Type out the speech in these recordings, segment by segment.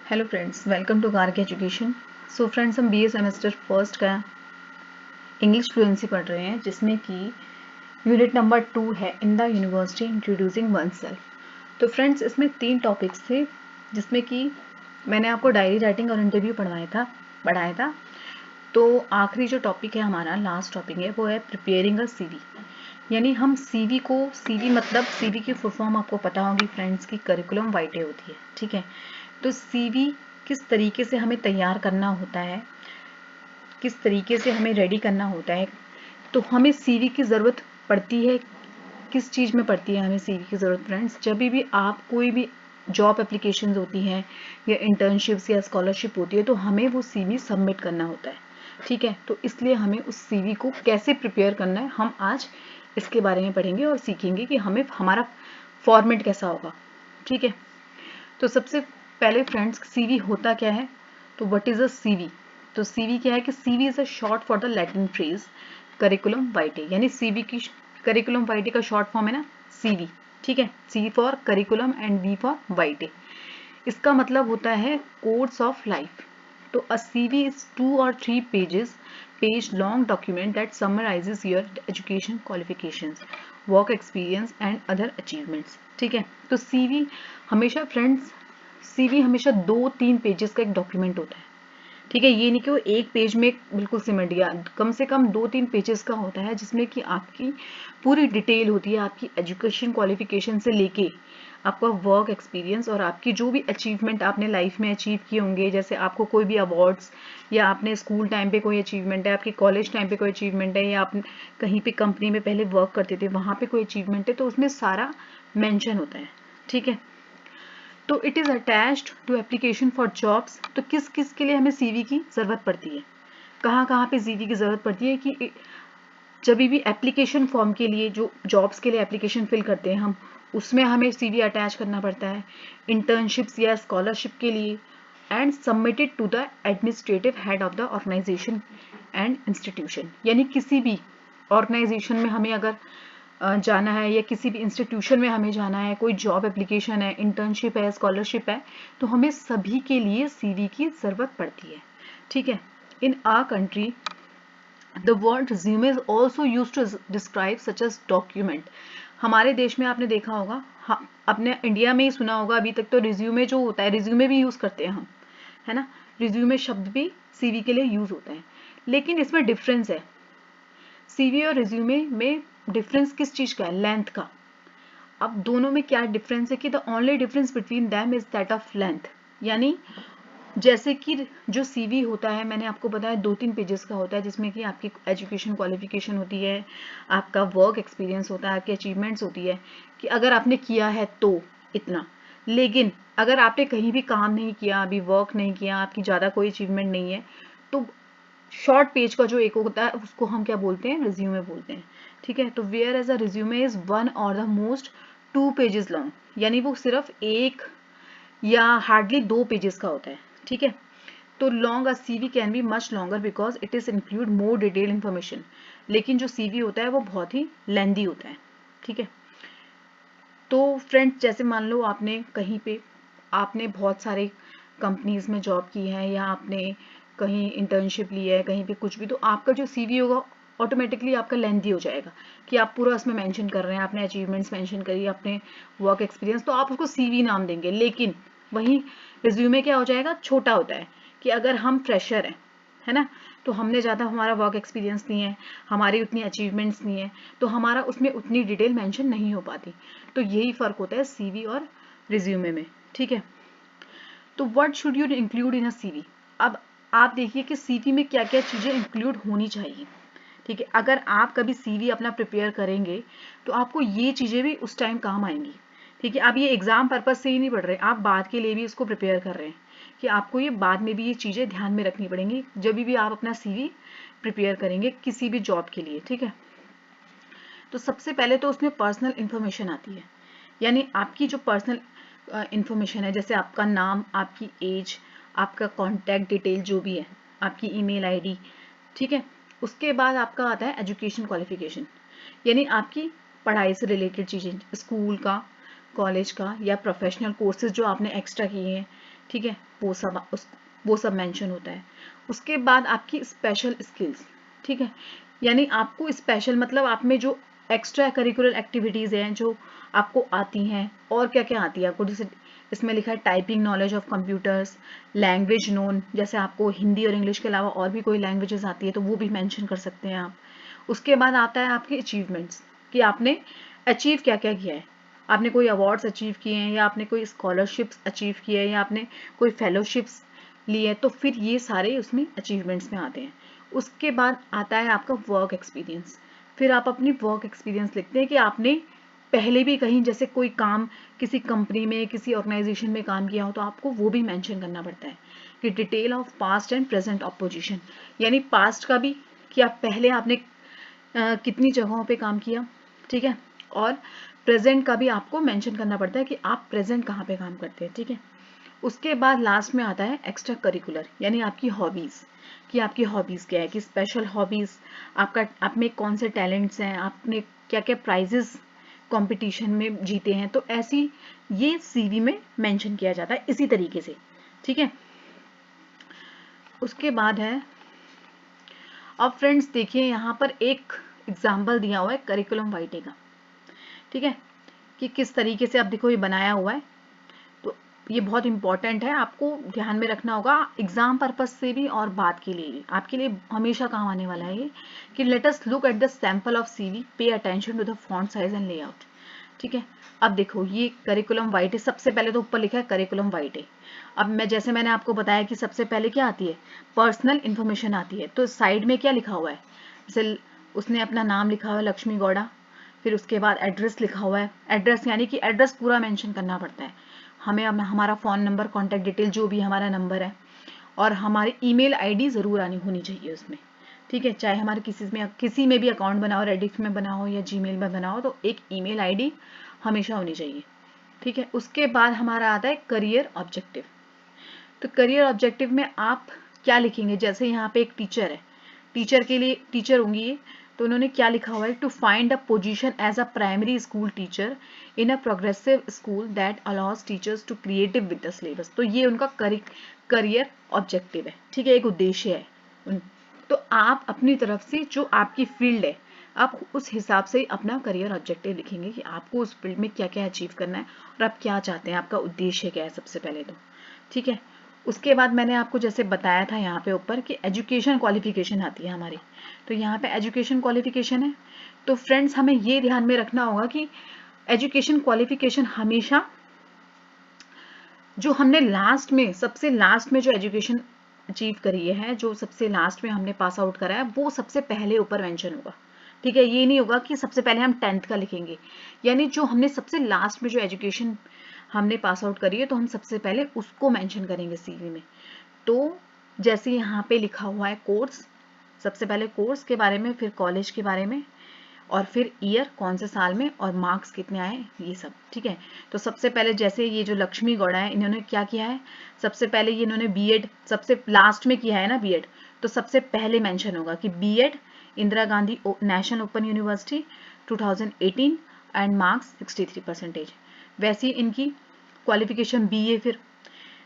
Hello friends, welcome to Garg education. So friends, हम BA semester first का English fluency पढ़ रहे हैं, जिसमें कि यूनिट नंबर 2 है in the university introducing oneself. तो फ्रेंड्स, इसमें 3 टॉपिक्स थे, जिसमें कि मैंने आपको डायरी राइटिंग और इंटरव्यू पढ़ाया था। तो आखिरी जो टॉपिक है हमारा, लास्ट टॉपिक है, वो है प्रिपेयरिंग अ सीवी। यानी हम सीवी मतलब सीवी की फुल फॉर्म आपको पता होगी फ्रेंड्स की करिकुलम वाइटे होती है, ठीक है। तो सीवी किस तरीके से हमें तैयार करना होता है, किस तरीके से हमें रेडी करना होता है, तो हमें सीवी की ज़रूरत पड़ती है। किस चीज़ में पड़ती है हमें सीवी की ज़रूरत फ्रेंड्स? जब भी आप कोई भी जॉब एप्लीकेशंस होती हैं या इंटर्नशिप्स या स्कॉलरशिप होती है, तो हमें वो सीवी सबमिट करना होता है, ठीक है। तो इसलिए हमें उस सीवी को कैसे प्रिपेयर करना है, हम आज इसके बारे में पढ़ेंगे और सीखेंगे कि हमें हमारा फॉर्मेट कैसा होगा, ठीक है। तो सबसे पहले फ्रेंड्स, सीवी होता क्या है? तो व्हाट इज अ सीवी? तो सीवी क्या है कि CV is a short for the Latin phrase curriculum vitae. यानी सीवी की करिकुलम वाइटे का शॉर्ट फॉर्म है ना सीवी, ठीक है। C for curriculum and V for vitae. इसका मतलब होता है कोर्स ऑफ लाइफ। तो a CV is 2 or 3 page long document that summarizes your education qualifications, work experience and other achievements, ठीक है। तो CV हमेशा फ्रेंड्स, CV हमेशा 2-3 पेजेस का एक डॉक्यूमेंट होता है, ठीक है। ये नहीं कि वो एक पेज में बिल्कुल सिमट गया, कम से कम 2-3 पेजेस का होता है, जिसमें कि आपकी पूरी डिटेल होती है, आपकी एजुकेशन क्वालिफिकेशन से लेके आपका वर्क एक्सपीरियंस और आपकी जो भी अचीवमेंट आपने लाइफ में अचीव किए होंगे। जैसे आपको कोई भी अवार्ड्स, या आपने स्कूल टाइम पे कोई अचीवमेंट है, आपकी कॉलेज टाइम पे कोई अचीवमेंट है, या आप कहीं पे कंपनी में पहले वर्क करते थे वहाँ पे कोई अचीवमेंट है, तो उसमें सारा मेंशन होता है, ठीक है। तो it is attached to application for jobs. तो किस किस के लिए हमें सीवी की ज़रूरत पड़ती है, कहाँ कहाँ पे सीवी की ज़रूरत पड़ती है? कि जब भी एप्लीकेशन फॉर्म के लिए, जो जॉब्स के लिए एप्लीकेशन फिल करते हैं हम, उसमें हमें सीवी अटैच करना पड़ता है। इंटर्नशिप्स या स्कॉलरशिप के लिए, and submitted to the administrative head of the organisation and institution. यानी किसी भी ऑर्गेनाइजेशन में हमें अगर जाना है, या किसी भी इंस्टीट्यूशन में हमें जाना है, कोई जॉब एप्लीकेशन है, इंटर्नशिप है, स्कॉलरशिप है, तो हमें सभी के लिए सीवी की ज़रूरत पड़ती है, ठीक है। In our country the word resume is also use to describe such as document. हमारे देश में आपने देखा होगा, हाँ, अपने इंडिया में ही सुना होगा अभी तक, तो रिज्यूमे जो होता है, रिज्यूमे भी यूज़ करते हैं हम, है ना। रिज्यूमे शब्द भी सीवी के लिए यूज़ होता है, लेकिन इसमें डिफरेंस है। सीवी और रिज्यूमे में डिफरेंस किस चीज़ का है? लेंथ का। अब दोनों में क्या डिफरेंस है कि the only difference between them is that of length. यानी जैसे कि जो सीवी होता है, मैंने आपको बताया 2-3 पेजेस का होता है, जिसमें कि आपकी एजुकेशन क्वालिफिकेशन होती है, आपका वर्क एक्सपीरियंस होता है, आपकी अचीवमेंट्स होती है कि अगर आपने किया है तो इतना। लेकिन अगर आपने कहीं भी काम नहीं किया, अभी वर्क नहीं किया, आपकी ज़्यादा कोई अचीवमेंट नहीं है, तो शॉर्ट पेज का जो एक होता है उसको हम क्या बोलते हैं? रिज्यूमे बोलते हैं, ठीक है। तो whereas a resume is 1 और द मोस्ट 2 पेजेस लॉन्ग। यानी वो सिर्फ एक या हार्डली 2 पेजेस का होता है, ठीक है। तो long, a CV can be much longer because it is include more detail information. लेकिन जो सीवी होता है वो बहुत ही लेंदी होता है, ठीक है। तो फ्रेंड्स, जैसे मान लो आपने कहीं पे, आपने बहुत सारे कंपनीज में जॉब की है, या आपने कहीं इंटर्नशिप ली है, कहीं पे कुछ भी, तो आपका जो सीवी होगा ऑटोमेटिकली आपका लेंथी हो जाएगा, कि आप पूरा उसमें मेंशन कर रहे हैं, आपने अचीवमेंट्स मेंशन करी, आपने वर्क एक्सपीरियंस, तो आप उसको सीवी नाम देंगे। लेकिन वहीं रिज्यूमे क्या हो जाएगा? छोटा होता है, कि अगर हम फ्रेशर हैं, है ना, तो हमने ज़्यादा हमारा वर्क एक्सपीरियंस नहीं है, हमारी उतनी अचीवमेंट्स नहीं है, तो हमारा उसमें उतनी डिटेल मेंशन नहीं हो पाती। तो यही फ़र्क होता है सीवी और रिज्यूमे में, ठीक है। तो what should you include in a CV? अब आप देखिए कि सीवी में क्या क्या चीज़ें इंक्लूड होनी चाहिए, ठीक है। अगर आप कभी सीवी अपना प्रिपेयर करेंगे, तो आपको ये चीज़ें भी उस टाइम काम आएंगी, ठीक है। आप ये एग्जाम पर्पज से ही नहीं पढ़ रहे, आप बाद के लिए भी इसको प्रिपेयर कर रहे हैं, कि आपको ये बाद में भी ये चीज़ें ध्यान में रखनी पड़ेंगी जब भी आप अपना सीवी प्रिपेयर करेंगे किसी भी जॉब के लिए, ठीक है। तो सबसे पहले तो उसमें पर्सनल इन्फॉर्मेशन आती है। यानी आपकी जो पर्सनल इन्फॉर्मेशन है, जैसे आपका नाम, आपकी एज, आपका कॉन्टैक्ट डिटेल जो भी है, आपकी ईमेल आईडी, ठीक है। उसके बाद आपका आता है एजुकेशन क्वालिफिकेशन। यानी आपकी पढ़ाई से रिलेटेड चीज़ें, स्कूल का, कॉलेज का, या प्रोफेशनल कोर्सेज जो आपने एक्स्ट्रा किए हैं, ठीक है, वो सब मेंशन होता है। उसके बाद आपकी स्पेशल स्किल्स, ठीक है, यानी आपको स्पेशल मतलब आप में जो एक्स्ट्रा करिकुलर एक्टिविटीज़ हैं जो आपको आती हैं, और क्या क्या आती है आपको, जैसे इसमें लिखा है typing knowledge of computers, language known, जैसे आपको हिंदी और इंग्लिश के अलावा और भी कोई लैंग्वेजेस आती है तो वो भी मेंशन कर सकते हैं आप। उसके बाद आता है आपके अचीवमेंट्स, कि आपने अचीव क्या क्या किया है, आपने कोई अवार्ड्स अचीव किए हैं, या आपने कोई स्कॉलरशिप्स अचीव किए हैं, या आपने कोई फेलोशिप्स लिए हैं, तो फिर ये सारे उसमें अचीवमेंट्स में आते हैं। उसके बाद आता है आपका वर्क एक्सपीरियंस, फिर आप अपनी वर्क एक्सपीरियंस लिखते हैं कि आपने पहले भी कहीं जैसे कोई काम किसी कंपनी में किसी ऑर्गेनाइजेशन में काम किया हो तो आपको वो भी मेंशन करना पड़ता है, कि detail of past and present of position, यानी पास्ट का भी कि आप पहले आपने कितनी जगहों पे काम किया, ठीक है, और प्रेजेंट का भी आपको मेंशन करना पड़ता है कि आप प्रेजेंट कहाँ पे काम करते हैं, ठीक है। उसके बाद लास्ट में आता है एक्स्ट्रा करिकुलर, यानी आपकी हॉबीज़, कि आपकी हॉबीज़ क्या है, कि स्पेशल हॉबीज़ आपका, आप में कौन से टैलेंट्स हैं, आपने क्या क्या प्राइजेस कंपटीशन में जीते हैं, तो ऐसी ये सीवी में मेंशन किया जाता है इसी तरीके से, ठीक है। उसके बाद है, अब फ्रेंड्स देखिए यहाँ पर एक एग्जाम्पल दिया हुआ है करिकुलम वाइटे का, ठीक है, कि किस तरीके से आप देखो ये बनाया हुआ है, तो ये बहुत इंपॉर्टेंट है, आपको ध्यान में रखना होगा एग्जाम पर्पज से भी और बात के लिए भी, आपके लिए हमेशा काम आने वाला है ये, कि let us look at the sample of CV, pay attention to the font size and layout, ठीक है। अब देखो ये करिकुलम वाइटे, सबसे पहले तो ऊपर लिखा है करिकुलम वाइटे। अब जैसे मैंने आपको बताया कि सबसे पहले क्या आती है, पर्सनल इन्फॉर्मेशन आती है, तो साइड में क्या लिखा हुआ है, जैसे उसने अपना नाम लिखा हुआ है लक्ष्मी गौड़ा, फिर उसके बाद एड्रेस लिखा हुआ है, एड्रेस यानी कि एड्रेस पूरा मेंशन करना पड़ता है हमें, हमारा फ़ोन नंबर, कॉन्टैक्ट डिटेल जो भी हमारा नंबर है, और हमारी ईमेल आईडी ज़रूर आनी होनी चाहिए उसमें, ठीक है, चाहे हमारे किसी में भी अकाउंट बना हो, रेडिफ में बना हो या जीमेल में बना हो, तो एक ईमेल आईडी हमेशा होनी चाहिए, ठीक है। उसके बाद हमारा आता है करियर ऑब्जेक्टिव, तो करियर ऑब्जेक्टिव में आप क्या लिखेंगे, जैसे यहाँ पे एक टीचर है, टीचर के लिए टीचर होंगी ये, तो उन्होंने क्या लिखा हुआ है, to find a position as a primary school teacher in a progressive school that allows teachers to creative with the syllabus, तो ये उनका करियर ऑब्जेक्टिव है, ठीक है, एक उद्देश्य है। तो आप अपनी तरफ से जो आपकी फील्ड है, आप उस हिसाब से अपना करियर ऑब्जेक्टिव लिखेंगे कि आपको उस फील्ड में क्या क्या अचीव करना है और आप क्या चाहते हैं, आपका उद्देश्य क्या है सबसे पहले तो, ठीक है। उसके बाद मैंने आपको जैसे बताया था यहाँ पे ऊपर कि एजुकेशन क्वालिफिकेशन आती है हमारी, तो यहाँ पे एजुकेशन क्वालिफिकेशन है, तो फ्रेंड्स हमें ये ध्यान में रखना होगा कि एजुकेशन क्वालिफिकेशन हमेशा जो हमने लास्ट में, सबसे लास्ट में जो एजुकेशन अचीव करी है, जो सबसे लास्ट में हमने पास आउट करा है, वो सबसे पहले ऊपर मेंशन होगा, ठीक है। ये नहीं होगा कि सबसे पहले हम 10th का लिखेंगे, यानी जो हमने सबसे लास्ट में जो एजुकेशन हमने पास आउट करी है तो हम सबसे पहले उसको मेंशन करेंगे सीवी में। तो जैसे यहाँ पे लिखा हुआ है कोर्स, सबसे पहले कोर्स के बारे में, फिर कॉलेज के बारे में, और फिर ईयर कौन से साल में, और मार्क्स कितने आए, ये सब, ठीक है। तो सबसे पहले जैसे ये जो लक्ष्मी गौड़ा है, इन्होंने क्या किया है, सबसे पहले ये इन्होंने बीएड सबसे लास्ट में किया है ना बीएड, तो सबसे पहले मेंशन होगा कि BEd Indira Gandhi national open university 2018 and marks 63%। वैसे इनकी क्वालिफिकेशन बीए, फिर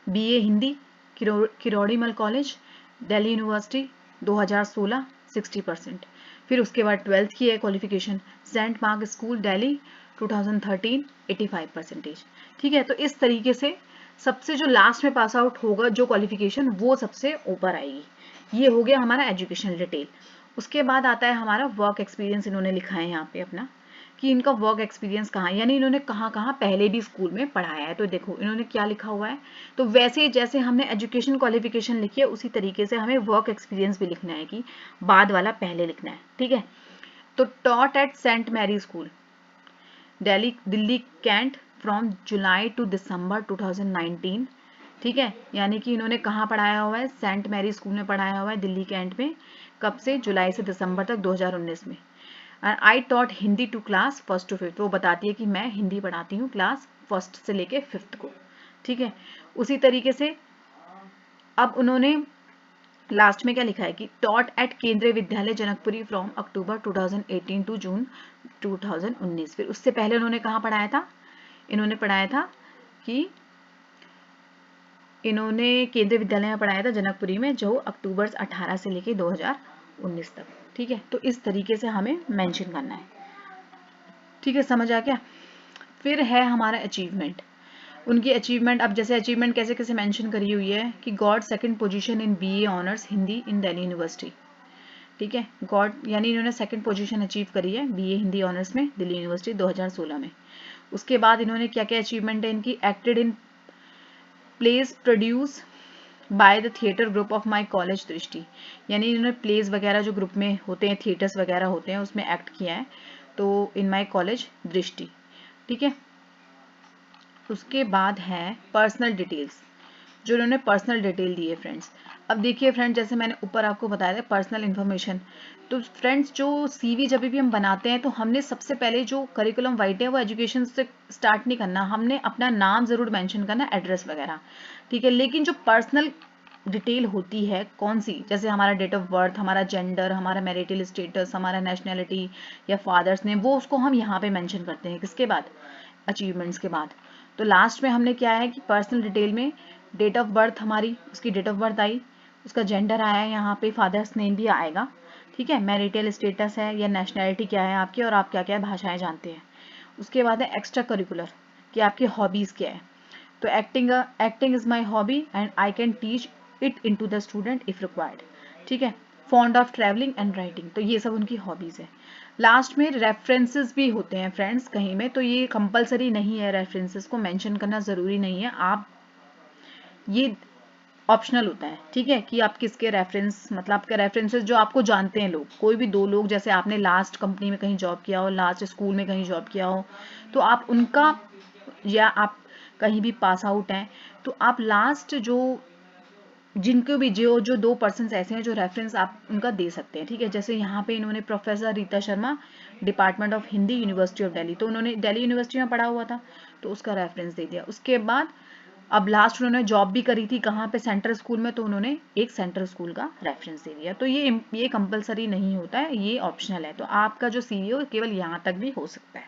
BA Hindi Kirorimal college Delhi university 2016 60%। फिर उसके बाद 12th की है qualification Saint Mark school Delhi 2013 85%, ठीक है। तो इस तरीके से सबसे जो लास्ट में पास आउट होगा जो क्वालिफिकेशन, वो सबसे ऊपर आएगी। ये हो गया हमारा एजुकेशनल डिटेल। उसके बाद आता है हमारा वर्क एक्सपीरियंस, इन्होंने लिखा है यहाँ पे अपना कि इनका वर्क एक्सपीरियंस कहाँ, यानी इन्होंने कहाँ कहाँ पहले भी स्कूल में पढ़ाया है, तो देखो इन्होंने क्या लिखा हुआ है। तो वैसे जैसे हमने एजुकेशन क्वालिफिकेशन लिखी है उसी तरीके से हमें वर्क एक्सपीरियंस भी लिखना है, कि बाद वाला पहले लिखना है, ठीक है। तो taught at Saint Mary school Delhi cantt from July to December 2019, ठीक है, यानी कि इन्होंने कहाँ पढ़ाया हुआ है, सेंट मैरी स्कूल में पढ़ाया हुआ है दिल्ली कैंट में, कब से, जुलाई से दिसंबर तक 2019 में। I taught Hindi to class 1st to 5th, वो बताती है कि मैं हिंदी पढ़ाती हूँ क्लास 1st से लेके 5th को, ठीक है। उसी तरीके से अब उन्होंने लास्ट में क्या लिखा है कि taught at Kendriya Vidyalaya Janakpuri from October 2018 to June 2019। फिर उससे पहले उन्होंने कहाँ पढ़ाया था, इन्होंने पढ़ाया था कि इन्होंने केंद्रीय विद्यालय में पढ़ाया था जनकपुरी में, जो अक्टूबर 18 से लेके 2019 तक। ठीक है, तो इस तरीके से हमें मेंशन करना है। ठीक है, समझ आ गया। फिर है हमारा अचीवमेंट। उनकी अचीवमेंट, अब जैसे अचीवमेंट कैसे कैसे मेंशन करी हुई है कि God second position in BA honours Hindi in Delhi university. ठीक है, गॉड यानी इन्होंने सेकंड पोजीशन अचीव करी है बीए हिंदी ऑनर्स में दिल्ली यूनिवर्सिटी 2016 में। उसके बाद इन्होंने क्या क्या अचीवमेंट है इनकी, acted in place produce by the theatre group of my college दृष्टि, यानी इन्होंने प्लेस वगैरह जो ग्रुप में होते हैं, थिएटर्स वगैरह होते हैं, उसमें एक्ट किया है, तो इन माय कॉलेज दृष्टि। ठीक है, उसके बाद है पर्सनल डिटेल्स, जो इन्होंने पर्सनल डिटेल दी है फ्रेंड्स। अब देखिए फ्रेंड्स, जैसे मैंने ऊपर आपको बताया था पर्सनल इन्फॉर्मेशन, तो फ्रेंड्स जो सीवी जब भी हम बनाते हैं तो हमने सबसे पहले जो करिकुलम वाइट है वो एजुकेशन से स्टार्ट नहीं करना, हमने अपना नाम ज़रूर मेंशन करना, एड्रेस वगैरह। ठीक है, लेकिन जो पर्सनल डिटेल होती है कौन सी, जैसे हमारा डेट ऑफ बर्थ, हमारा जेंडर, हमारा मैरिटल स्टेटस, हमारा नेशनैलिटी या फादर्स नेम, वो उसको हम यहाँ पे मेंशन करते हैं किसके बाद, अचीवमेंट्स के बाद। तो लास्ट में हमने क्या है कि पर्सनल डिटेल में डेट ऑफ बर्थ हमारी, उसकी डेट ऑफ बर्थ आई, उसका जेंडर आया है, यहाँ पे फादर्स नेम भी आएगा। ठीक है, मैरिटल स्टेटस है या नेशनैलिटी क्या है आपकी, और आप क्या क्या भाषाएं जानते हैं। उसके बाद है एक्स्ट्रा करिकुलर, कि आपकी हॉबीज़ क्या है। तो acting is my hobby and I can teach it in to the student if required. ठीक है, fond of travelling and writing, तो ये सब उनकी हॉबीज़ है। लास्ट में रेफरेंसेस भी होते हैं फ्रेंड्स कहीं में, तो ये कंपलसरी नहीं है, रेफरेंसेस को मेंशन करना ज़रूरी नहीं है, आप ये ऑप्शनल होता है। ठीक है, कि आप किसके रेफरेंस, मतलब आपके रेफरेंसेस जो आपको जानते हैं लोग, कोई भी दो लोग, जैसे आपने लास्ट कंपनी में कहीं जॉब किया हो, लास्ट स्कूल में कहीं जॉब किया हो, तो आप उनका, या आप कहीं भी पास आउट हैं, तो आप लास्ट जो जिनको भी जो जो दो पर्सन ऐसे हैं जो रेफरेंस आप उनका दे सकते हैं। ठीक है, जैसे यहाँ पे इन्होंने professor Rita Sharma, department of Hindi, university of Delhi, तो उन्होंने दिल्ली यूनिवर्सिटी में पढ़ा हुआ था, तो उसका रेफरेंस दे दिया। उसके बाद अब लास्ट उन्होंने जॉब भी करी थी कहाँ पे, सेंट्रल स्कूल में, तो उन्होंने एक सेंट्रल स्कूल का रेफरेंस दे दिया। तो ये कंपलसरी नहीं होता है, ये ऑप्शनल है, तो आपका जो सीवी हो केवल यहाँ तक भी हो सकता है।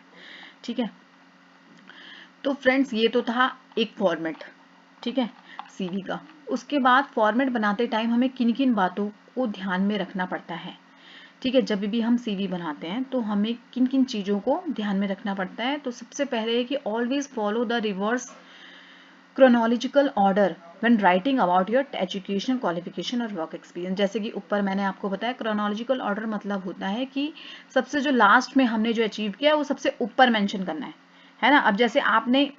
ठीक है, तो फ्रेंड्स ये तो था एक फॉर्मेट। ठीक है, सीवी का। उसके बाद फॉर्मेट बनाते टाइम हमें किन किन बातों को ध्यान में रखना पड़ता है। ठीक है, जब भी हम सीवी बनाते हैं तो हमें किन किन चीज़ों को ध्यान में रखना पड़ता है। तो सबसे पहले है कि always follow the reverse chronological order when writing about your education, qualification और वर्क एक्सपीरियंस। जैसे कि ऊपर मैंने आपको बताया, क्रोनोलॉजिकल ऑर्डर मतलब होता है कि सबसे जो लास्ट में हमने जो अचीव किया वो सबसे ऊपर मेंशन करना है ना। अब जैसे आपने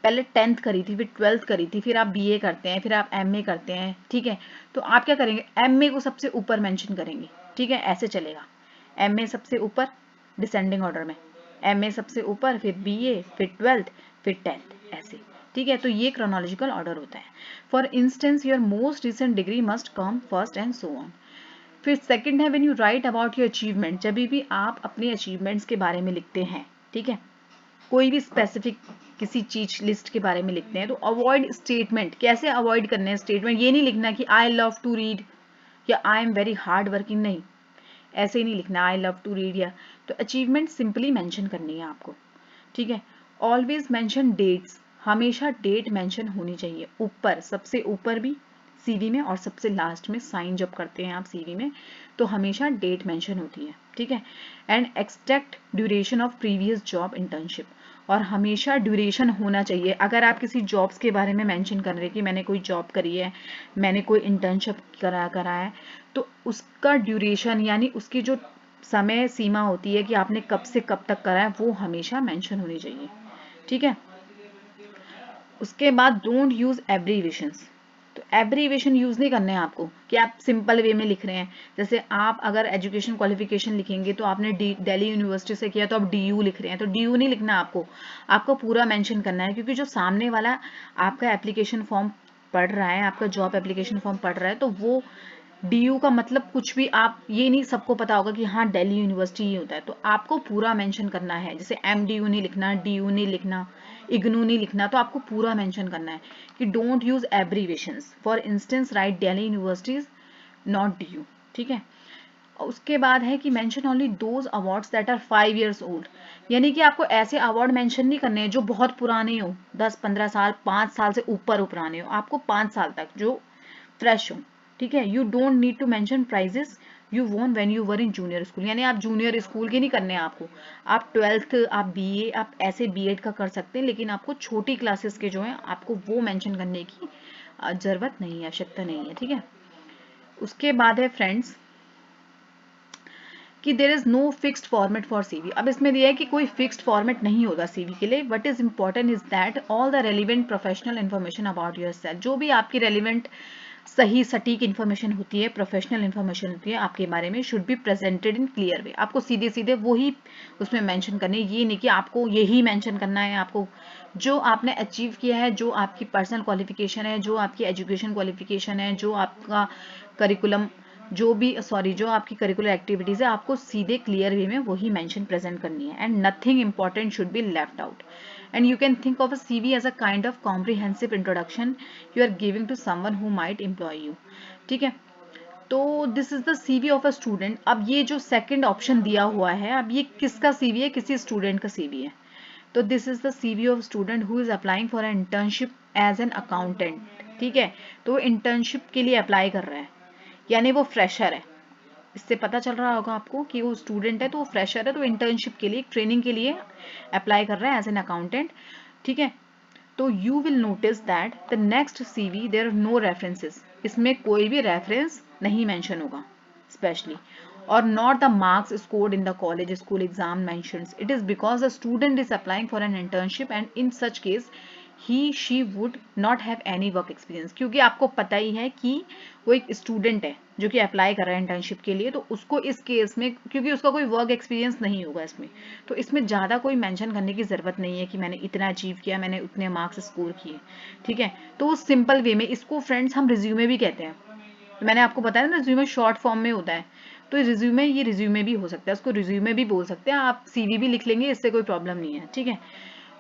पहले 10th करी थी, फिर 12th करी थी, फिर आप बीए करते हैं, फिर आप एमए करते हैं। ठीक है, तो आप क्या करेंगे, एमए को सबसे ऊपर मेंशन करेंगे। ठीक है, ऐसे चलेगा, एमए सबसे ऊपर डिसेंडिंग ऑर्डर में, एमए सबसे ऊपर, फिर बीए, फिर 12th, फिर 10th, ऐसे। ठीक है, तो ये क्रोनोलॉजिकल ऑर्डर होता है। For instance your most recent degree must come first and so on. फिर सेकंड है when you right about your achievement, जब भी आप अपने अचीवमेंट्स के बारे में लिखते हैं। ठीक है, कोई भी स्पेसिफिक किसी चीज लिस्ट के बारे में लिखते हैं, तो अवॉइड स्टेटमेंट। कैसे अवॉइड करने हैं स्टेटमेंट, ये नहीं लिखना कि आई लव टू रीड या I am very hard working, नहीं, ऐसे ही नहीं लिखना आई लव टू रीड या। तो अचीवमेंट सिंपली मेंशन करनी है आपको। ठीक है, ऑलवेज मेंशन डेट्स, हमेशा डेट मेंशन होनी चाहिए, ऊपर, सबसे ऊपर भी सीवी में और सबसे लास्ट में साइन जब करते हैं आप सीवी में, तो हमेशा डेट मेंशन होती है। ठीक है, and extent duration of previous job internship, और हमेशा ड्यूरेशन होना चाहिए। अगर आप किसी जॉब्स के बारे में मेंशन कर रहे हैं कि मैंने कोई जॉब करी है, मैंने कोई इंटर्नशिप करा है, तो उसका ड्यूरेशन यानी उसकी जो समय सीमा होती है कि आपने कब से कब तक करा है, वो हमेशा मेंशन होनी चाहिए। ठीक है, उसके बाद डोंट यूज एब्रीविएशंस, तो एब्रीविएशन यूज नहीं करने हैं आपको कि आप सिंपल वे में लिख रहे हैं। जैसे आप अगर एजुकेशन क्वालिफिकेशन लिखेंगे तो आपने दिल्ली यूनिवर्सिटी से किया तो आप डीयू लिख रहे हैं, तो डीयू नहीं लिखना आपको, आपको पूरा मेंशन करना है, क्योंकि जो सामने वाला आपका एप्लीकेशन फॉर्म पढ़ रहा है, आपका जॉब एप्लीकेशन फॉर्म पढ़ रहा है, तो वो डीयू का मतलब कुछ भी, आप ये नहीं सबको पता होगा कि हाँ दिल्ली यूनिवर्सिटी ही होता है, तो आपको पूरा मेंशन करना है। जैसे एमडीयू नहीं लिखना, डीयू नहीं लिखना, इग्नू नहीं लिखना, तो आपको पूरा मेंशन करना है कि don't use abbreviations, for instance write Delhi universities not DU. ठीक है, उसके बाद है कि mention only those awards that are 5 years old, यानी कि आपको ऐसे अवार्ड मेंशन नहीं करने हैं जो बहुत पुराने हो, 10-15 साल, 5 साल से ऊपर पुराने हो, आपको 5 साल तक जो फ्रेश हो, ठीक है। You don't need to mention prizes you won when you were in junior school, यानी आप जूनियर स्कूल के नहीं करने हैं आपको, आप 12th, आप बीए, आप ऐसे बीएड का कर सकते हैं, लेकिन आपको छोटी क्लासेस के जो हैं आपको वो मेंशन करने की ज़रूरत नहीं है, आवश्यकता नहीं है, ठीक है। उसके बाद है फ्रेंड्स कि there is no fixed format for CV. अब इसमें दिया है कि कोई फिक्स्ड फॉर्मेट नहीं होगा सीवी के लिए। What is important is that all the relevant professional information about your self, जो भी आपकी रेलिवेंट सही सटीक इन्फॉर्मेशन होती है, प्रोफेशनल इन्फॉर्मेशन होती है आपके बारे में, should be presented in clear way. आपको सीधे सीधे वही उसमें मेंशन करने, ये नहीं कि आपको यही मेंशन करना है। आपको जो आपने अचीव किया है, जो आपकी पर्सनल क्वालिफिकेशन है, जो आपकी एजुकेशन क्वालिफिकेशन है, जो आपका करिकुलम, जो आपकी करिकुलर एक्टिविटीज़ है, आपको सीधे क्लियर वे में वही मेंशन प्रेजेंट करनी है। And nothing important should be left out. And you can think of a CV as a kind of comprehensive introduction you are giving to someone who might employ you, ठीक है। तो this is the CV of a student. अब ये जो second option दिया हुआ है, अब ये किसका सीवी है? किसी स्टूडेंट का सीवी है। तो this is the CV of student who is applying for an internship as an accountant, ठीक है। तो वो इंटर्नशिप के लिए अप्लाई कर रहा है, यानी वो फ्रेशर है। इससे पता चल रहा होगा आपको कि वो स्टूडेंट है, तो वो फ्रेशर है, तो इंटर्नशिप के लिए, ट्रेनिंग के लिए अप्लाई कर रहा है एज एन अकाउंटेंट, ठीक है। तो you will notice that the next CV there are no references, इसमें कोई भी रेफरेंस नहीं मेंशन होगा स्पेशली, और not the marks scored in the college school exam mentions. It is because the student is applying for an internship and in such case he she would not have any work experience, क्योंकि आपको पता ही है कि वो एक student है जो कि अप्लाई कर रहा है इंटर्नशिप के लिए, तो उसको इस केस में, क्योंकि उसका कोई वर्क एक्सपीरियंस नहीं होगा इसमें, तो इसमें ज़्यादा कोई मेंशन करने की ज़रूरत नहीं है कि मैंने इतना अचीव किया, मैंने उतने मार्क्स स्कोर किए, ठीक है। तो वो सिंपल वे में, इसको फ्रेंड्स हम रिज्यूमे भी कहते हैं। तो मैंने आपको बताया ना, रिज्यूमे शॉर्ट फॉर्म में होता है, तो ये रिज्यूमे भी हो सकता है, उसको रिज्यूमे भी बोल सकते हैं आप, सीवी भी लिख लेंगे, इससे कोई प्रॉब्लम नहीं है, ठीक है।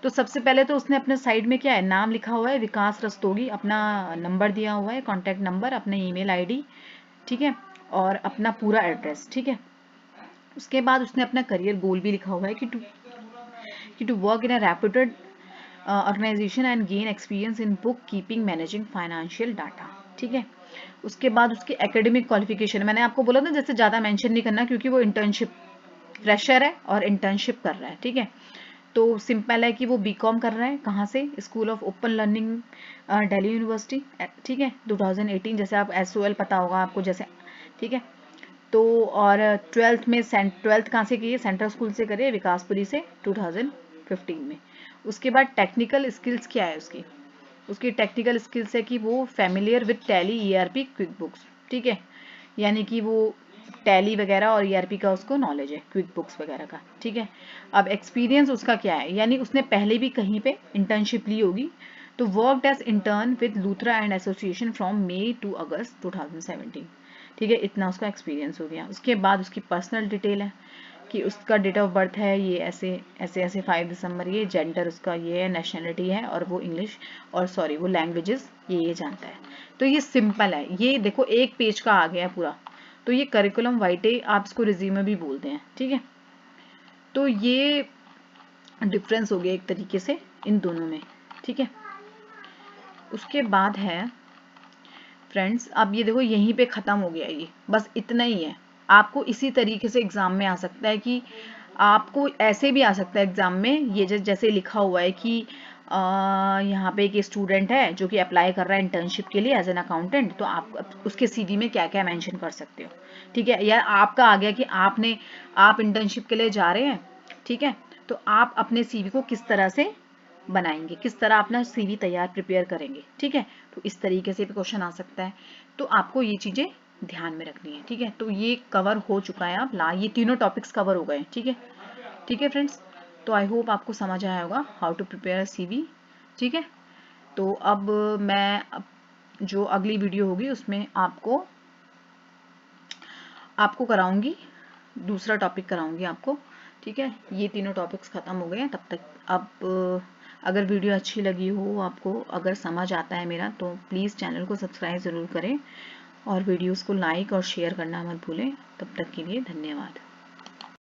तो सबसे पहले तो उसने अपने साइड में क्या है, नाम लिखा हुआ है विकास रस्तोगी, अपना नंबर दिया हुआ है, कॉन्टैक्ट नंबर, अपने ईमेल आईडी, ठीक है, और अपना पूरा एड्रेस, ठीक है। उसके बाद उसने अपना करियर गोल भी लिखा हुआ है कि to work in a reputed organisation and gain experience in book keeping managing financial data, ठीक है। उसके बाद उसकी एकेडमिक क्वालिफिकेशन, मैंने आपको बोला ना जैसे ज़्यादा मेंशन नहीं करना, क्योंकि वो इंटर्नशिप फ्रेशर है और इंटर्नशिप कर रहा है, ठीक है। तो सिंपल है कि वो बीकॉम कर रहा है, कहाँ से? School of open learning Delhi university, ठीक है, 2018, जैसे आप SOL पता होगा आपको जैसे, ठीक है। तो और 12th कहाँ से की है? सेंट्रल स्कूल से करी है, विकासपुरी से, 2015 में। उसके बाद टेक्निकल स्किल्स क्या है उसकी? उसकी टेक्निकल स्किल्स है कि वो familiar with tally ERP quick books, ठीक है, यानी कि वो टैली वगैरह और ERP का उसको नॉलेज है, क्विक बुक्स वगैरह का, ठीक है। अब एक्सपीरियंस उसका क्या है, यानी उसने पहले भी कहीं पे इंटर्नशिप ली होगी, तो work as intern with Luthra and association from May to August 2017, ठीक है, इतना उसका एक्सपीरियंस हो गया। उसके बाद उसकी पर्सनल डिटेल है कि उसका डेट ऑफ बर्थ है ये ऐसे ऐसे ऐसे 5 दिसंबर, ये जेंडर उसका ये है, नेशनलिटी है, और वो इंग्लिश और सॉरी वो लैंग्वेजेस ये जानता है। तो ये सिंपल है, ये देखो एक पेज का आ गया है पूरा। तो ये करिकुलम वाइटे, आप इसको रिज्यूमे भी बोलते हैं, ठीक है। तो ये डिफरेंस हो गया एक तरीके से इन दोनों में, ठीक है। उसके बाद है फ्रेंड्स, अब ये देखो यहीं पे ख़त्म हो गया, ये बस इतना ही है। आपको इसी तरीके से एग्ज़ाम में आ सकता है कि आपको ऐसे भी आ सकता है एग्ज़ाम में, ये जैसे लिखा हुआ है कि यहाँ पे एक स्टूडेंट है जो कि अप्लाई कर रहा है इंटर्नशिप के लिए एज एन अकाउंटेंट, तो आप उसके CV में क्या क्या मेंशन कर सकते हो, ठीक है। या आपका आ गया कि आप इंटर्नशिप के लिए जा रहे हैं, ठीक है, तो आप अपने CV को किस तरह से बनाएंगे, किस तरह अपना CV तैयार प्रिपेयर करेंगे, ठीक है। तो इस तरीके से भी क्वेश्चन आ सकता है, तो आपको ये चीज़ें ध्यान में रखनी है, ठीक है। तो ये कवर हो चुका है, आप ये तीनों टॉपिक्स कवर हो गए, ठीक है। ठीक है फ्रेंड्स, तो आई होप आपको समझ आया होगा हाउ टू प्रिपेयर CV, ठीक है। तो अब मैं जो अगली वीडियो होगी उसमें आपको कराऊंगी, दूसरा टॉपिक कराऊंगी आपको, ठीक है। ये तीनों टॉपिक्स ख़त्म हो गए हैं तब तक। अब अगर वीडियो अच्छी लगी हो आपको, अगर समझ आता है मेरा, तो प्लीज़ चैनल को सब्सक्राइब ज़रूर करें और वीडियोस को लाइक और शेयर करना मत भूलें। तब तक के लिए धन्यवाद।